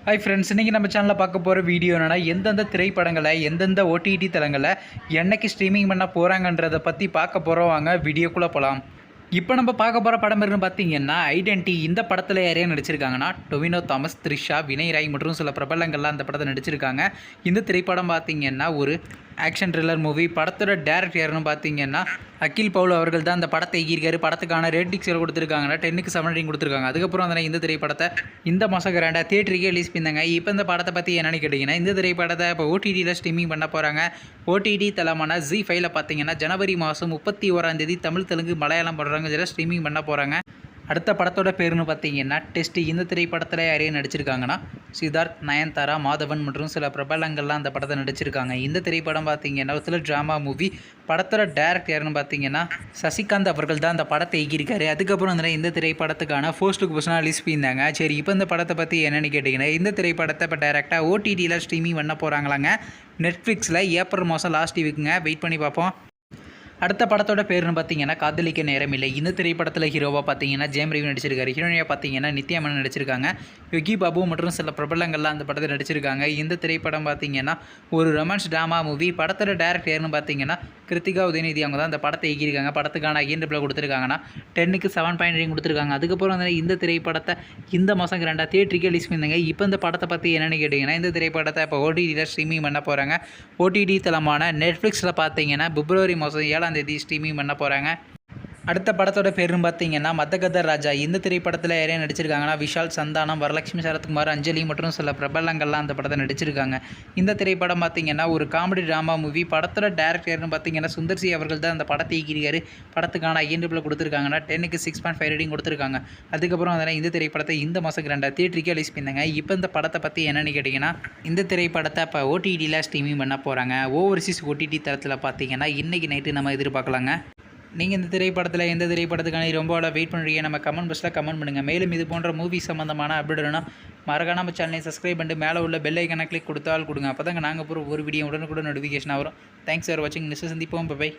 Hi friends, இன்றைக்கி நம்ம சேனலில் பார்க்க போகிற வீடியோ என்னென்னா, எந்தெந்த திரைப்படங்களை எந்தெந்த ஓடிடி தளங்களை என்னைக்கு ஸ்ட்ரீமிங் பண்ண போகிறாங்கன்றதை பற்றி பார்க்க போகிறோம். வாங்க வீடியோக்குள்ளே போகலாம். இப்போ நம்ம பார்க்க போகிற படம் இருக்குன்னு பார்த்தீங்கன்னா ஐடென்டி. இந்த படத்தில் யாரையும் நடிச்சிருக்காங்கன்னா டொவினோ தாமஸ், த்ரிஷா, வினய் ராய் மற்றும் சில பிரபலங்கள்லாம் அந்த படத்தை நடிச்சிருக்காங்க. இந்த திரைப்படம் பார்த்தீங்கன்னா ஒரு ஆக்ஷன் த்ரில்லர் மூவி. படத்தோட டேரக்டர் யாருன்னு பார்த்தீங்கன்னா அகில் பவுல் அவர்கள் தான் அந்த படத்தை இயக்கியிருக்காரு. படத்துக்கான ரேட்டிங்ஸ் கொடுத்துருக்காங்கன்னா 10க்கு 7 ரேட்டிங் கொடுத்துருக்காங்க. அதுக்கப்புறம் அதனால் இந்த திரைப்படத்தை இந்த மாதம் கிராண்டாக தியேட்டருக்கே ரிலீஸ் பண்ணாங்க. இப்போ இந்த படத்தை பற்றி என்னென்னு கேட்டிங்கன்னா, இந்த திரைப்படத்தை இப்போ ஓடிடியில் ஸ்ட்ரீமிங் பண்ண போகிறாங்க. ஓடிடி தளமான ZEE5ல பார்த்தீங்கன்னா ஜனவரி மாதம் 31 தமிழ், தெலுங்கு, மலையாளம் போடுறாங்க. இதில் ஸ்ட்ரீமிங் பண்ண போகிறாங்க. அடுத்த படத்தோட பேருன்னு பார்த்தீங்கன்னா டெஸ்ட். இந்த திரைப்படத்தில் யாரையும் நடிச்சிருக்காங்கன்னா சித்தார்த், நயன்தாரா, மாதவன் மற்றும் சில பிரபலங்கள்லாம் அந்த படத்தை நடிச்சிருக்காங்க. இந்த திரைப்படம் பார்த்தீங்கன்னா சில ட்ராமா மூவி. படத்தோட டேரக்டர் யாருன்னு பார்த்தீங்கன்னா சசிகாந்த் அவர்கள் தான் அந்த படத்தை இயக்கியிருக்காரு. அதுக்கப்புறம் வந்து இந்த திரைப்படத்துக்கான ஃபர்ஸ்ட் லுக் போஸ்டர் ரிலீஸ் பண்ணியிருந்தாங்க. சரி, இப்போ இந்த படத்தை பற்றி என்னென்னு கேட்டிங்கன்னா, இந்த திரைப்படத்தை இப்போ டேரெக்டாக ஓடிடியில் ஸ்ட்ரீமிங் பண்ண போகிறாங்களாங்க. நெட்ஃப்ளிக்ஸில் ஏப்ரல் மாதம் லாஸ்ட் வீக்குங்க. வெயிட் பண்ணி பார்ப்போம். அடுத்த படத்தோட பேருன்னு பார்த்தீங்கன்னா காதலிக்க நேரம் இல்லை. இந்த திரைப்படத்தில் ஹீரோவாக பார்த்தீங்கன்னா ஜெயம் ரவி நடிச்சிருக்காரு. ஹீரோனியாக பார்த்தீங்கன்னா நித்யா மேனன் நடிச்சிருக்காங்க. யோகி பாபு மற்றும் சில பிரபலங்கள்லாம் அந்த படத்தை நடிச்சிருக்காங்க. இந்த திரைப்படம் பார்த்தீங்கன்னா ஒரு ரொமான்ஸ் ட்ராமா மூவி. படத்தோட டேரக்டர் யாருன்னு பார்த்தீங்கன்னா கிருத்திகா உதயநிதி. அவங்க தான் அந்த படத்தை இயக்கியிருக்காங்க. படத்துக்கான IMDb கொடுத்துருக்காங்கன்னா 10க்கு 7 ரேட்டிங் கொடுத்துருக்காங்க. அதுக்கப்புறம் வந்து இந்த திரைப்படத்தை இந்த மாதம் கிராண்டாக தியேட்டருக்கு ரிலீஸ் பண்ணியிருந்தாங்க. இப்போ இந்த படத்தை பற்றி என்னென்னு கேட்டிங்கன்னா, இந்த திரைப்படத்தை இப்போ ஓடிடியில் ஸ்ட்ரீமிங் பண்ண போகிறாங்க. ஓடிடி தளமான நெட்ஃப்ளிக்ஸில் பார்த்தீங்கன்னா பிப்ரவரி மாதம் 7 ஸ்ட்ரீமிங் பண்ண போகிறாங்க. அடுத்த படத்தோட பேருன்னு பார்த்தீங்கன்னா மதகதர் ராஜா. இந்த திரைப்படத்தில் யாரையும் நடிச்சிருக்காங்கன்னா விஷால், சந்தானம், வரலட்சுமி, சரத்குமார், அஞ்சலி மற்றும் சில பிரபலங்கள்லாம் அந்த படத்தை நடிச்சிருக்காங்க. இந்த திரைப்படம் பார்த்தீங்கன்னா ஒரு காமெடி ட்ராமா மூவி. படத்தோட டேரக்டர் யாருன்னு பார்த்தீங்கன்னா சுந்தர்சி அவர்கள் தான் அந்த படத்தை இயக்கியிருக்காரு. படத்துக்கான IMDb கொடுத்துருக்காங்கன்னா 10க்கு 6.5 ரேட்டிங் கொடுத்துருக்காங்க. அதுக்கப்புறம் அதனால் இந்த திரைப்படத்தை இந்த மாதம் கிராண்டாக தியேட்டருக்கே ரிலீஸ் பண்ணாங்க. இப்போ இந்த படத்தை பற்றி என்னென்னு கேட்டிங்கன்னா, இந்த திரைப்படத்தை இப்போ ஓடிடியில் ஸ்ட்ரீமிங் பண்ண போகிறாங்க. ஓவர்சீஸ் OTT தளத்தில் பார்த்தீங்கன்னா இன்றைக்கி நைட்டு நம்ம எதிர்பார்க்கலாங்க. நீங்கள் இந்த திரைப்படத்தில் எந்த திரைப்படத்துக்கான ரொம்ப வெயிட் பண்ணுறீங்க? நம்ம கமெண்ட் பாக்ஸில் கமெண்ட் பண்ணுங்கள். மேலும் இது போன்ற மூவி சம்மந்தமான அப்டேட்னா மறக்காம நம்ம சேனலை சப்ஸ்கிரைப் பண்ணிட்டு மேலே உள்ள பெல் ஐக்கானை கிளிக் கொடுத்தால் கொடுங்க. அப்போ தாங்க நாங்கள் போகிற ஒரு வீடியோ உடனுக்குடன் நோட்டிஃபிகேஷன் வரும். தேங்க்ஸ் ஃபார் வாட்சிங். நெக்ஸ்ட் சந்திப்போம். பை.